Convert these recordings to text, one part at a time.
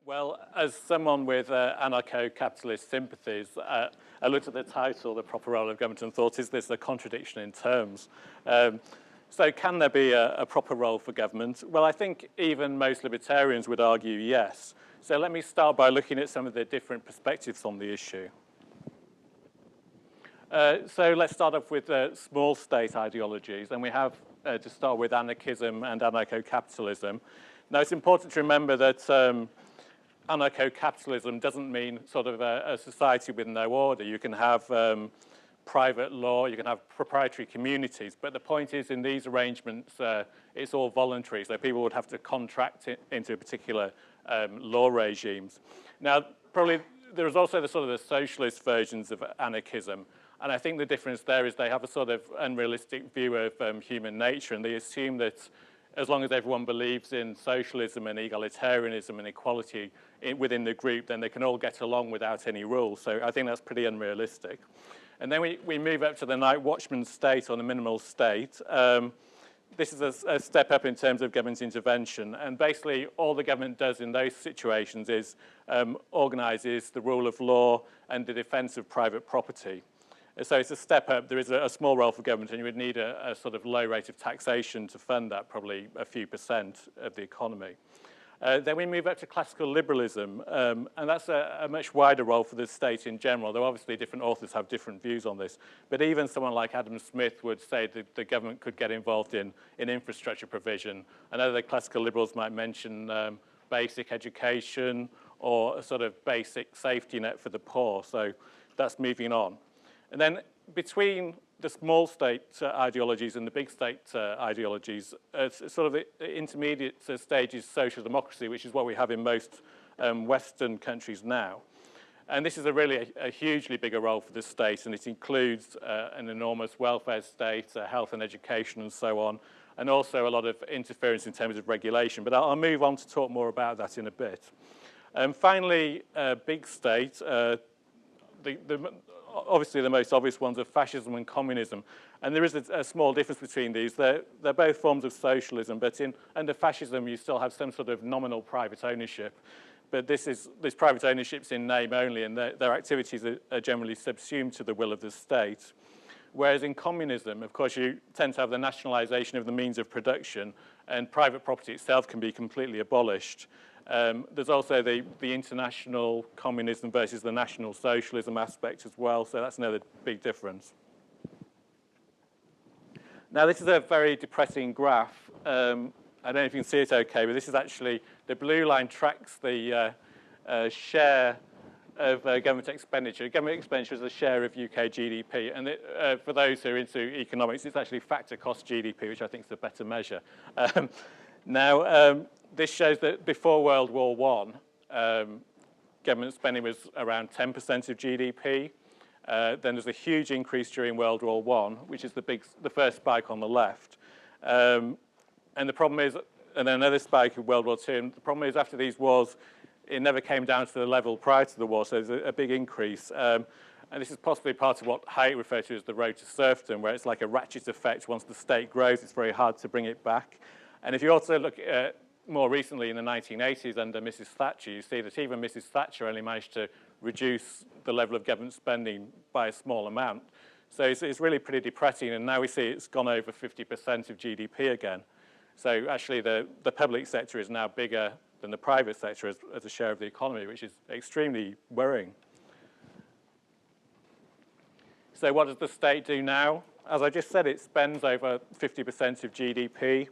Well, as someone with anarcho-capitalist sympathies, I looked at the title, The Proper Role of Government, and thought, is this a contradiction in terms? So can there be a proper role for government? Well, I think even most libertarians would argue yes. So let me start by looking at some of the different perspectives on the issue. So let's start off with small state ideologies, and we have to start with anarchism and anarcho-capitalism. Now, it's important to remember that anarcho-capitalism doesn't mean sort of a society with no order. You can have private law, you can have proprietary communities, but the point is in these arrangements, it's all voluntary, so people would have to contract into particular law regimes. Now, probably there's also the sort of the socialist versions of anarchism, and I think the difference there is they have a sort of unrealistic view of human nature, and they assume that as long as everyone believes in socialism and egalitarianism and equality within the group, then they can all get along without any rules. So I think that's pretty unrealistic. And then we move up to the night watchman state or the minimal state. This is a step up in terms of government intervention. And basically, all the government does in those situations is organises the rule of law and the defence of private property. So it's a step up. There is a small role for government, and you would need a sort of low rate of taxation to fund that, probably a few % of the economy. Then we move up to classical liberalism, and that's a much wider role for the state in general, though obviously different authors have different views on this. But even someone like Adam Smith would say that the government could get involved in infrastructure provision. And other classical liberals might mention basic education or a sort of basic safety net for the poor. So that's moving on. And then between the small state ideologies and the big state ideologies, sort of the intermediate stage is social democracy, which is what we have in most Western countries now. And this is really a hugely bigger role for the state, and it includes an enormous welfare state, health and education and so on, and also a lot of interference in terms of regulation. But I'll move on to talk more about that in a bit. Finally, big state, obviously the most obvious ones are fascism and communism. And there is a small difference between these. They're both forms of socialism, but under fascism you still have some sort of nominal private ownership. But this private ownership's in name only, and their activities are generally subsumed to the will of the state. Whereas in communism, of course, you tend to have the nationalisation of the means of production, and private property itself can be completely abolished. There's also the international communism versus the national socialism aspect as well, so that's another big difference. Now, this is a very depressing graph. I don't know if you can see it okay, but this is actually, the blue line tracks the share of government expenditure. Government expenditure is a share of UK GDP, and for those who are into economics, it's actually factor cost GDP, which I think is a better measure. This shows that before World War I, government spending was around 10% of GDP. Then there's a huge increase during World War I, which is the first spike on the left. And the problem is, and then another spike in World War II, and the problem is after these wars, it never came down to the level prior to the war, so there's a big increase. And this is possibly part of what Hayek referred to as the road to serfdom, where it's like a ratchet effect. Once the state grows, it's very hard to bring it back. And if you also look at more recently in the 1980s under Mrs. Thatcher, you see that even Mrs. Thatcher only managed to reduce the level of government spending by a small amount. So it's really pretty depressing, and now we see it's gone over 50% of GDP again. So actually the public sector is now bigger than the private sector as a share of the economy, which is extremely worrying. So what does the state do now? As I just said, it spends over 50% of GDP.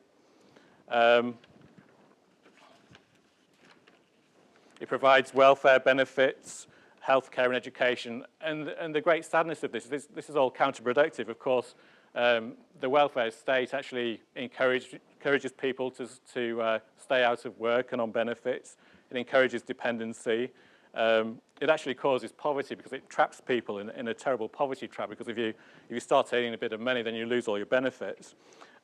It provides welfare benefits, healthcare and education, and the great sadness of this is all counterproductive. Of course, the welfare state actually encourages people to stay out of work and on benefits. It encourages dependency. It actually causes poverty because it traps people in a terrible poverty trap, because if you start earning a bit of money, then you lose all your benefits.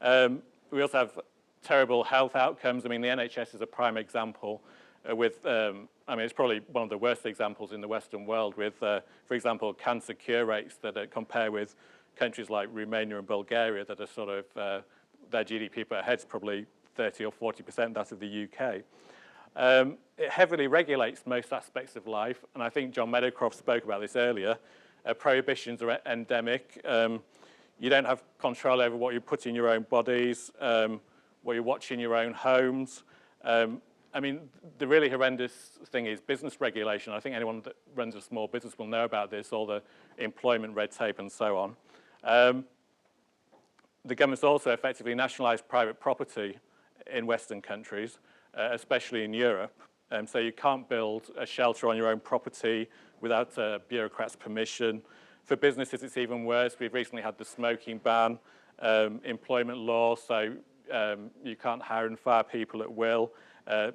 We also have terrible health outcomes. I mean, the NHS is a prime example. It's probably one of the worst examples in the Western world with, for example, cancer cure rates that compare with countries like Romania and Bulgaria that are sort of, their GDP per head is probably 30 or 40% that of the UK. It heavily regulates most aspects of life, and I think John Meadowcroft spoke about this earlier. Prohibitions are endemic. You don't have control over what you put in your own bodies, what you watch in your own homes. I mean, the really horrendous thing is business regulation. I think anyone that runs a small business will know about this, all the employment red tape and so on. The government's also effectively nationalised private property in Western countries, especially in Europe. So you can't build a shelter on your own property without a bureaucrat's permission. For businesses, it's even worse. We've recently had the smoking ban, employment law, so you can't hire and fire people at will,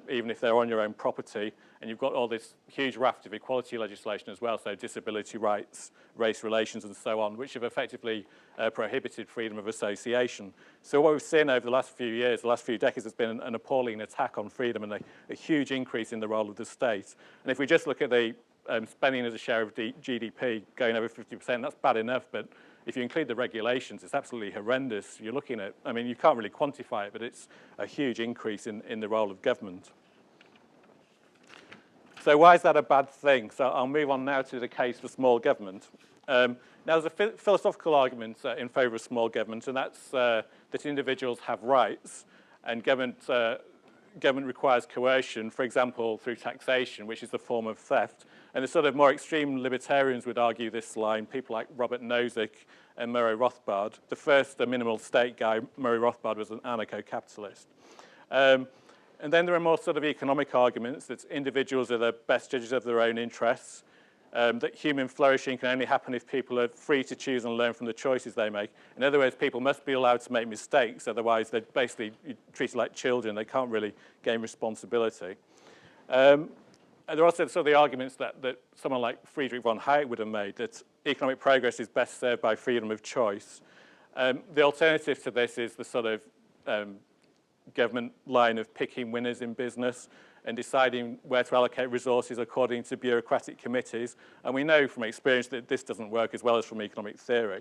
even if they're on your own property. And you've got all this huge raft of equality legislation as well, so disability rights, race relations, and so on, which have effectively prohibited freedom of association. So what we've seen over the last few years, the last few decades, has been an appalling attack on freedom and a huge increase in the role of the state. And if we just look at the spending as a share of GDP going over 50%, that's bad enough, but if you include the regulations, it's absolutely horrendous. You're looking at, I mean, you can't really quantify it, but it's a huge increase in the role of government. So why is that a bad thing? So I'll move on now to the case for small government. Now, there's a philosophical argument in favour of small government, and that's that individuals have rights, and government requires coercion, for example, through taxation, which is a form of theft. And the sort of more extreme libertarians would argue this line, people like Robert Nozick and Murray Rothbard. The first minimal state guy, Murray Rothbard, was an anarcho-capitalist. And then there are more sort of economic arguments that individuals are the best judges of their own interests, that human flourishing can only happen if people are free to choose and learn from the choices they make. In other words, people must be allowed to make mistakes, otherwise they're basically treated like children. They can't really gain responsibility. And there are also sort of the arguments that someone like Friedrich von Hayek would have made, that economic progress is best served by freedom of choice. The alternative to this is the sort of government line of picking winners in business and deciding where to allocate resources according to bureaucratic committees. And we know from experience that this doesn't work as well as from economic theory.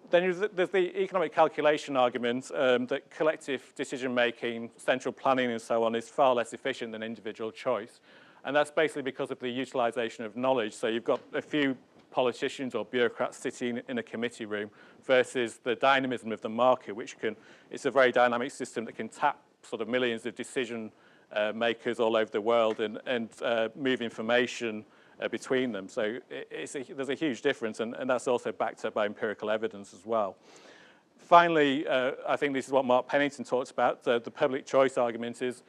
Then there's the economic calculation argument that collective decision-making, central planning and so on is far less efficient than individual choice. And that's basically because of the utilisation of knowledge. So you've got a few politicians or bureaucrats sitting in a committee room versus the dynamism of the market, which it's a very dynamic system that can tap sort of millions of decision makers all over the world and move information between them. So there's a huge difference, and that's also backed up by empirical evidence as well. Finally, I think this is what Mark Pennington talks about. The public choice argument is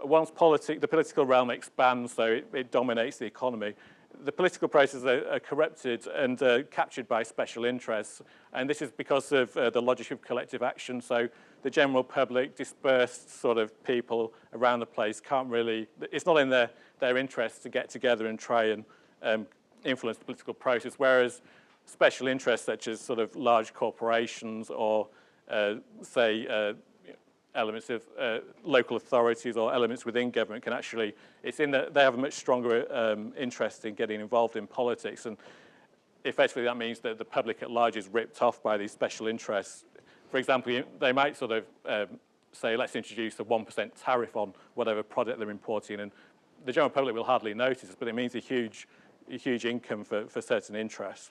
once the political realm expands, so it dominates the economy, the political processes are corrupted and captured by special interests. And this is because of the logic of collective action. So the general public, dispersed sort of people around the place can't really, it's not in their interest to get together and try and influence the political process, whereas special interests such as sort of large corporations or say elements of local authorities or elements within government can actually, they have a much stronger interest in getting involved in politics, and effectively that means that the public at large is ripped off by these special interests. For example, they might sort of say, let's introduce a 1% tariff on whatever product they're importing, and the general public will hardly notice, but it means a huge income for certain interests.